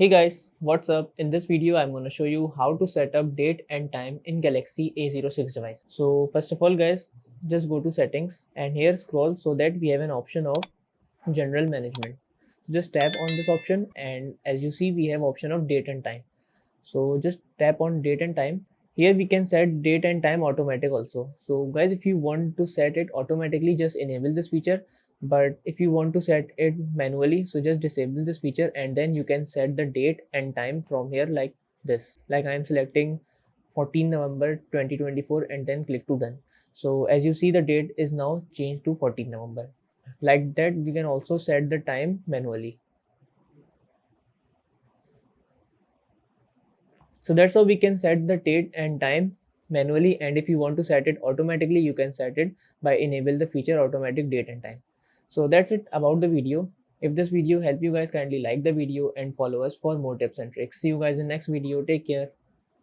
Hey guys, what's up? In this video, I'm going to show you how to set up date and time in Galaxy A06 device. So first of all guys, just go to settings and here scroll so that we have an option of general management. Just tap on this option and as you see we have option of date and time. So just tap on date and time. Here we can set date and time automatic also. So guys, if you want to set it automatically, just enable this feature. But if you want to set it manually, so just disable this feature and then you can set the date and time from here like this. Like I am selecting 14 November 2024 and then click to done. So as you see the date is now changed to 14 November. Like that we can also set the time manually. So that's how we can set the date and time manually, and if you want to set it automatically you can set it by enable the feature automatic date and time. So that's it about the video. If this video helped you guys, kindly like the video and follow us for more tips and tricks. See you guys in next video. Take care.